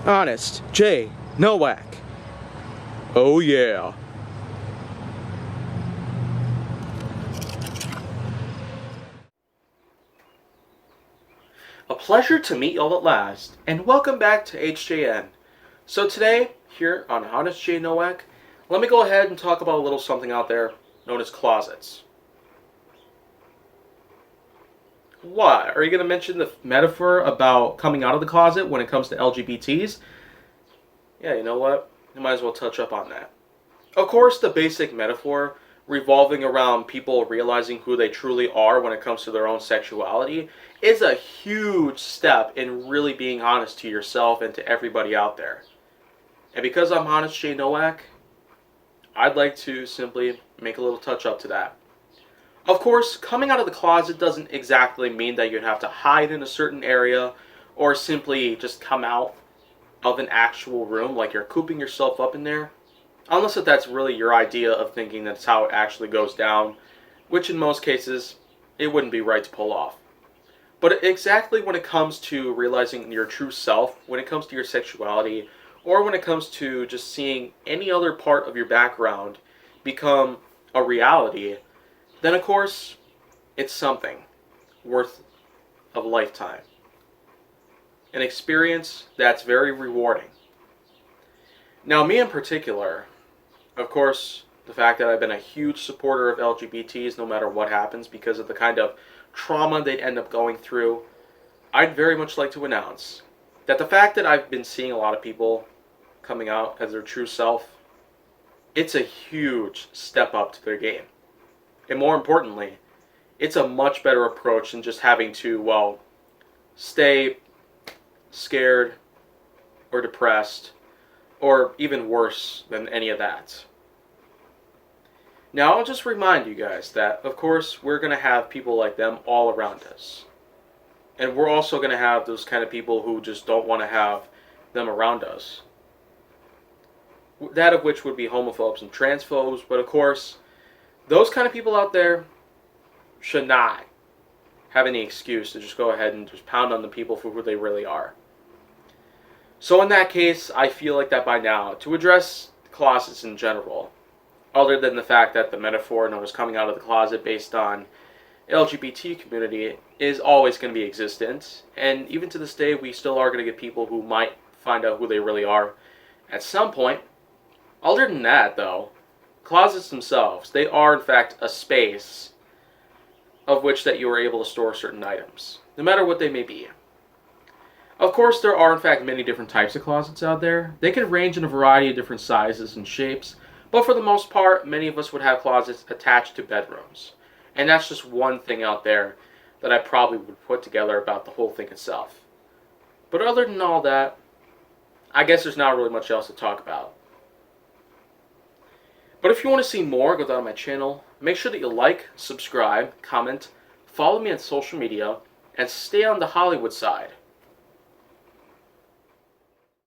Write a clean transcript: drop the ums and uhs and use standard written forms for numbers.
Honest J. Nowak. Oh yeah. A pleasure to meet y'all at last, and welcome back to HJN. So today, here on Honest J. Nowak, let me go ahead and talk about a little something out there known as closets. What? Are you going to mention the metaphor about coming out of the closet when it comes to LGBTs? Yeah, you know what? You might as well touch up on that. Of course, the basic metaphor revolving around people realizing who they truly are when it comes to their own sexuality is a huge step in really being honest to yourself and to everybody out there. And because I'm Honest J. Nowak, I'd like to simply make a little touch up to that. Of course, coming out of the closet doesn't exactly mean that you'd have to hide in a certain area or simply just come out of an actual room like you're cooping yourself up in there. Unless if that's really your idea of thinking that's how it actually goes down, which in most cases, it wouldn't be right to pull off. But exactly when it comes to realizing your true self, when it comes to your sexuality, or when it comes to just seeing any other part of your background become a reality, then of course, it's something worth of a lifetime. An experience that's very rewarding. Now, me in particular, of course, the fact that I've been a huge supporter of LGBTs no matter what happens because of the kind of trauma they'd end up going through, I'd very much like to announce that the fact that I've been seeing a lot of people coming out as their true self, it's a huge step up to their game. And more importantly, it's a much better approach than just having to, well, stay scared or depressed or even worse than any of that. Now, I'll just remind you guys that, of course, we're going to have people like them all around us. And we're also going to have those kind of people who just don't want to have them around us. That of which would be homophobes and transphobes, but of course, those kind of people out there should not have any excuse to just go ahead and just pound on the people for who they really are. So in that case, I feel like that by now, to address closets in general, other than the fact that the metaphor known as coming out of the closet based on LGBT community is always going to be existent, and even to this day, we still are going to get people who might find out who they really are at some point. Other than that, though, closets themselves, they are in fact a space of which that you are able to store certain items, no matter what they may be. Of course, there are in fact many different types of closets out there. They can range in a variety of different sizes and shapes, but for the most part, many of us would have closets attached to bedrooms. And that's just one thing out there that I probably would put together about the whole thing itself. But other than all that, I guess there's not really much else to talk about. But if you want to see more, go down to my channel. Make sure that you like, subscribe, comment, follow me on social media, and stay on the Hollywood side.